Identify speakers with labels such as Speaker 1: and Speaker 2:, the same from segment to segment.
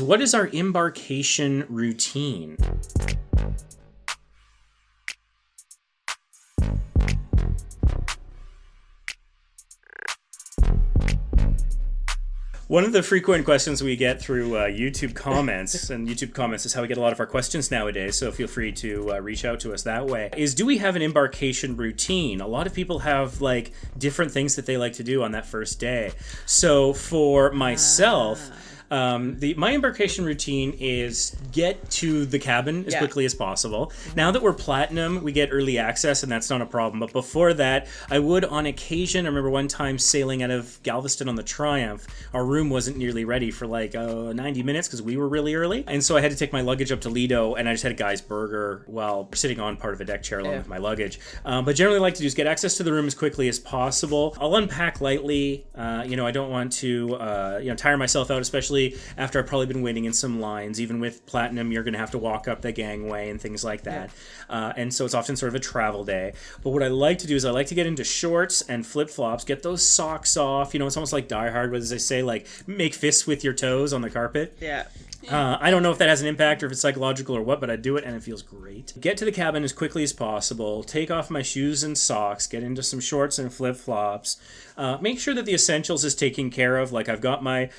Speaker 1: What is our embarkation routine? One of the frequent questions we get through YouTube comments, and YouTube comments is how we get a lot of our questions nowadays, so feel free to reach out to us that way, is do we have an embarkation routine? A lot of people have like different things that they like to do on that first day. So for myself, my embarkation routine is get to the cabin as quickly as possible. Now that we're platinum, we get early access, and that's not a problem. But before that, I would on occasion, I remember one time sailing out of Galveston on the Triumph, our room wasn't nearly ready for like 90 minutes because we were really early. And so I had to take my luggage up to Lido, and I just had a guy's burger while sitting on part of a deck chair along with my luggage. But generally what I like to do is get access to the room as quickly as possible. I'll unpack lightly. I don't want to tire myself out, especially after I've probably been waiting in some lines. Even with platinum, you're going to have to walk up the gangway and things like that. And so it's often sort of a travel day. But what I like to do is I like to get into shorts and flip-flops, get those socks off. It's almost like Die Hard, where they say, like, make fists with your toes on the carpet.
Speaker 2: Yeah.
Speaker 1: I don't know if that has an impact or if it's psychological or what, but I do it and it feels great. Get to the cabin as quickly as possible, take off my shoes and socks, get into some shorts and flip-flops. Make sure that the essentials is taken care of. Like I've got my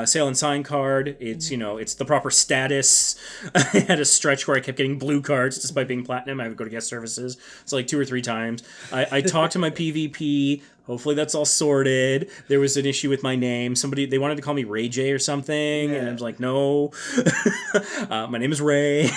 Speaker 1: sail and sign card. It's, it's the proper status. I had a stretch where I kept getting blue cards despite being platinum. I would go to guest services. It's like 2 or 3 times. I talked to my PvP. Hopefully that's all sorted. There was an issue with my name. They wanted to call me Ray J or something. And I was like, no. My name is Ray.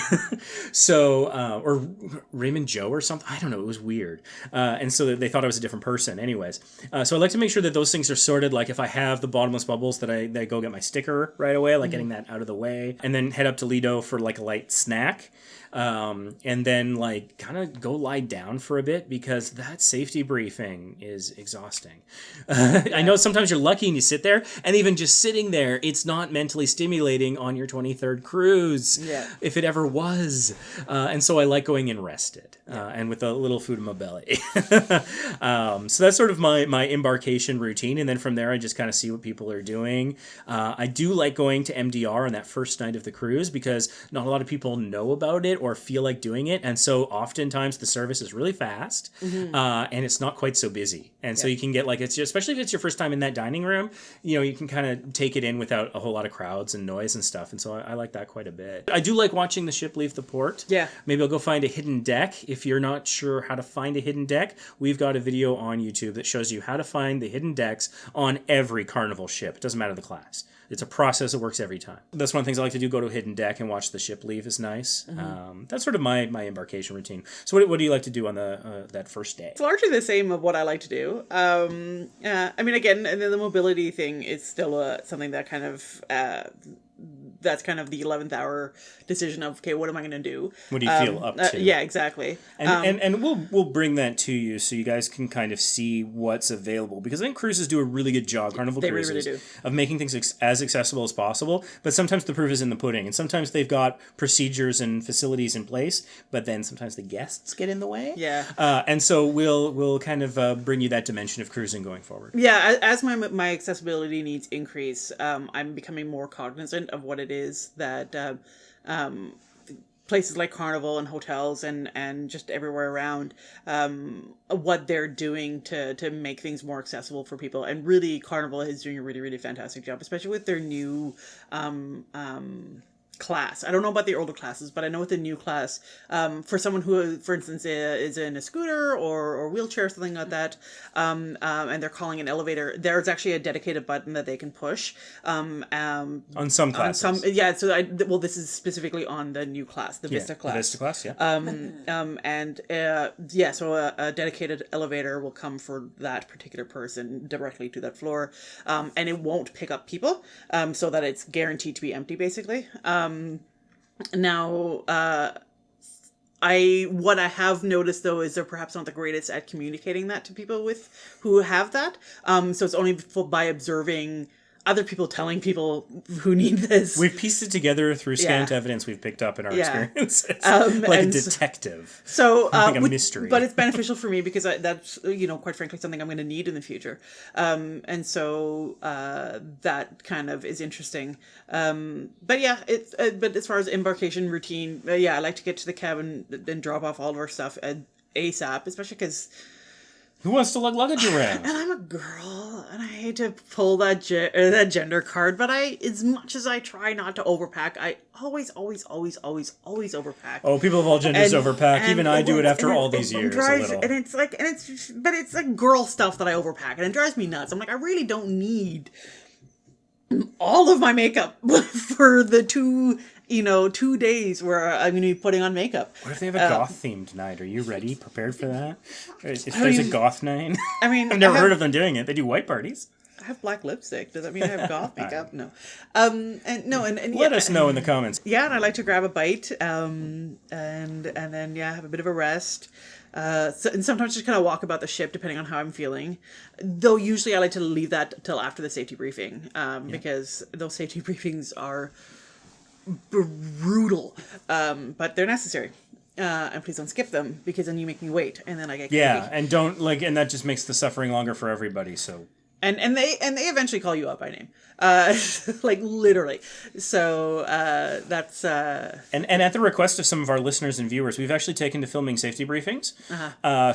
Speaker 1: Or Raymond Joe or something. I don't know. It was weird. And so they thought I was a different person. Anyways. So I like to make sure that those things are sorted. Like if I have the bottomless bubbles, that I go get my sticker right away. I like getting that out of the way. And then head up to Lido for like a light snack. And then like kind of go lie down for a bit because that safety briefing is exhausting. I know sometimes you're lucky and you sit there, and even just sitting there, it's not mentally stimulating on your 23rd cruise, if it ever was. And so I like going in rested and with a little food in my belly. So that's sort of my embarkation routine. And then from there, I just kind of see what people are doing. I do like going to MDR on that first night of the cruise because not a lot of people know about it or feel like doing it, and so oftentimes the service is really fast, and it's not quite so busy, and so you can get like especially if it's your first time in that dining room, you can kind of take it in without a whole lot of crowds and noise and stuff, and so I like that quite a bit. I do like watching the ship leave the port. Maybe I'll go find a hidden deck. If you're not sure how to find a hidden deck, we've got a video on YouTube that shows you how to find the hidden decks on every Carnival ship. It doesn't matter the class. It's a process that works every time. That's one of the things I like to do, go to a hidden deck and watch the ship leave is nice. That's sort of my embarkation routine. So what do you like to do on that first day?
Speaker 2: It's largely the same of what I like to do. Again, the mobility thing is still something that kind of... that's kind of the 11th hour decision of, okay, what am I going to do?
Speaker 1: What do you feel up to?
Speaker 2: Yeah, exactly.
Speaker 1: And we'll bring that to you so you guys can kind of see what's available. Because I think cruises do a really good job, Carnival Cruises,
Speaker 2: really do.
Speaker 1: Of making things as accessible as possible. But sometimes the proof is in the pudding. And sometimes they've got procedures and facilities in place, but then sometimes the guests get in the way.
Speaker 2: Yeah.
Speaker 1: And so we'll kind of bring you that dimension of cruising going forward.
Speaker 2: Yeah, as my accessibility needs increase, I'm becoming more cognizant of what it is that places like Carnival and hotels and just everywhere around, what they're doing to make things more accessible for people. And really, Carnival is doing a really, really fantastic job, especially with their new class. I don't know about the older classes, but I know with the new class, for someone who, for instance, is in a scooter or wheelchair or something like that, and they're calling an elevator, there's actually a dedicated button that they can push. On
Speaker 1: some classes.
Speaker 2: This is specifically on the new class, the Vista class.
Speaker 1: The Vista class,
Speaker 2: so a dedicated elevator will come for that particular person directly to that floor, and it won't pick up people, so that it's guaranteed to be empty, basically. What I have noticed though is they're perhaps not the greatest at communicating that to people who have that. So it's only by observing other people telling people who need this.
Speaker 1: We've pieced it together through scant
Speaker 2: Yeah.
Speaker 1: evidence we've picked up in our
Speaker 2: Yeah.
Speaker 1: experiences. Like a
Speaker 2: and
Speaker 1: detective.
Speaker 2: So,
Speaker 1: Like a mystery.
Speaker 2: But it's beneficial for me because that's, quite frankly, something I'm going to need in the future. And so that kind of is interesting. But yeah, but as far as embarkation routine, I like to get to the cabin and drop off all of our stuff ASAP, especially because...
Speaker 1: Who wants to lug luggage around?
Speaker 2: And I'm a girl, and I hate to pull that gender card, but as much as I try not to overpack, I always overpack.
Speaker 1: Oh, people of all genders overpack.
Speaker 2: And
Speaker 1: even I do it after all these years.
Speaker 2: And it's like girl stuff that I overpack, and it drives me nuts. I'm like, I really don't need all of my makeup for the 2 days where I'm going to be putting on makeup.
Speaker 1: What if they have a goth-themed night? Are you ready? Prepared for that? If there's a goth night?
Speaker 2: I mean...
Speaker 1: I've never heard of them doing it. They do white parties.
Speaker 2: I have black lipstick. Does that mean I have goth makeup? No.
Speaker 1: Let us know in the comments.
Speaker 2: Yeah, and I like to grab a bite, and then have a bit of a rest. And sometimes just kind of walk about the ship depending on how I'm feeling. Though usually I like to leave that till after the safety briefing, because those safety briefings are brutal, but they're necessary. And please don't skip them, because then you make me wait, and then I get cranky.
Speaker 1: And don't and that just makes the suffering longer for everybody. So
Speaker 2: and they eventually call you out by name, like literally. So that's
Speaker 1: and at the request of some of our listeners and viewers, we've actually taken to filming safety briefings.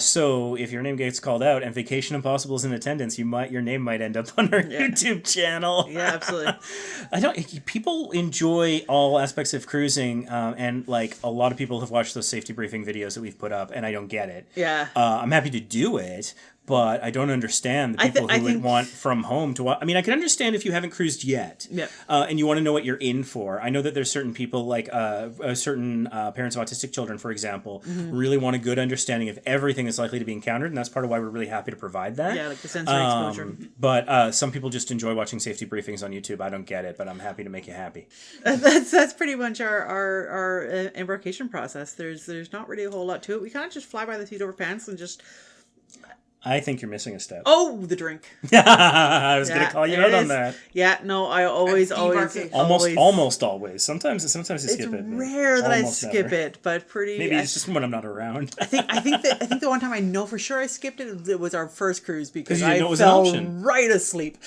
Speaker 1: So if your name gets called out and Vacation Impossible is in attendance, your name might end up on our YouTube channel.
Speaker 2: Yeah, absolutely.
Speaker 1: People enjoy all aspects of cruising, and like a lot of people have watched those safety briefing videos that we've put up, and I don't get it.
Speaker 2: Yeah.
Speaker 1: I'm happy to do it. But I don't understand the people who would want from home to watch. I mean, I can understand if you haven't cruised yet, and you want to know what you're in for. I know that there's certain people, like certain parents of autistic children, for example, really want a good understanding of everything that's likely to be encountered, and that's part of why we're really happy to provide that.
Speaker 2: Yeah, like the sensory exposure.
Speaker 1: But some people just enjoy watching safety briefings on YouTube. I don't get it, but I'm happy to make you happy.
Speaker 2: That's pretty much our embarkation process. There's not really a whole lot to it. We kind of just fly by the seat over pants and just...
Speaker 1: I think you're missing a step.
Speaker 2: Oh, the drink.
Speaker 1: I was going to call you out on that.
Speaker 2: Yeah, no, I almost
Speaker 1: always. Sometimes you skip it.
Speaker 2: It's rare that I skip it, but pretty.
Speaker 1: Maybe it's just when I'm not around.
Speaker 2: I think the one time I know for sure I skipped it was our first cruise, because
Speaker 1: you didn't know it was an
Speaker 2: fell
Speaker 1: option.
Speaker 2: right asleep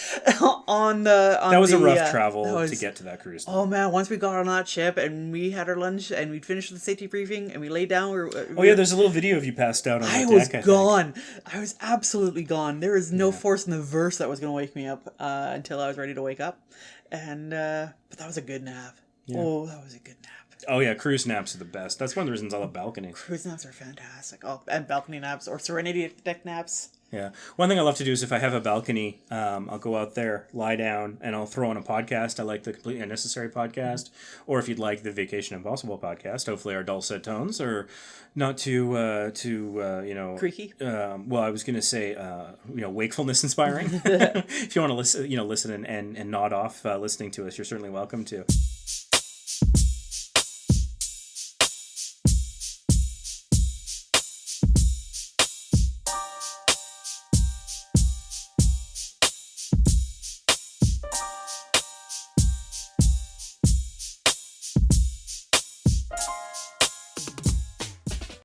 Speaker 2: on the.
Speaker 1: That was a rough travel to get to that cruise.
Speaker 2: Oh man! Once we got on that ship and we had our lunch and we'd finished the safety briefing and we laid down.
Speaker 1: There's a little video of you passed out on the deck.
Speaker 2: I was gone. I was absolutely gone. There was no force in the verse that was going to wake me up until I was ready to wake up. And but that was a good nap. Yeah. Oh, that was a good nap.
Speaker 1: Oh yeah, cruise naps are the best. That's one of the reasons I love balcony.
Speaker 2: Cruise naps are fantastic. Oh, and balcony naps or Serenity deck naps.
Speaker 1: Yeah. One thing I love to do is if I have a balcony, I'll go out there, lie down, and I'll throw on a podcast. I like the Completely Unnecessary podcast. Or if you'd like the Vacation Impossible podcast, hopefully our dulcet tones are not too
Speaker 2: creaky.
Speaker 1: Well, I was going to say, wakefulness inspiring. If you want to listen and nod off listening to us, you're certainly welcome to.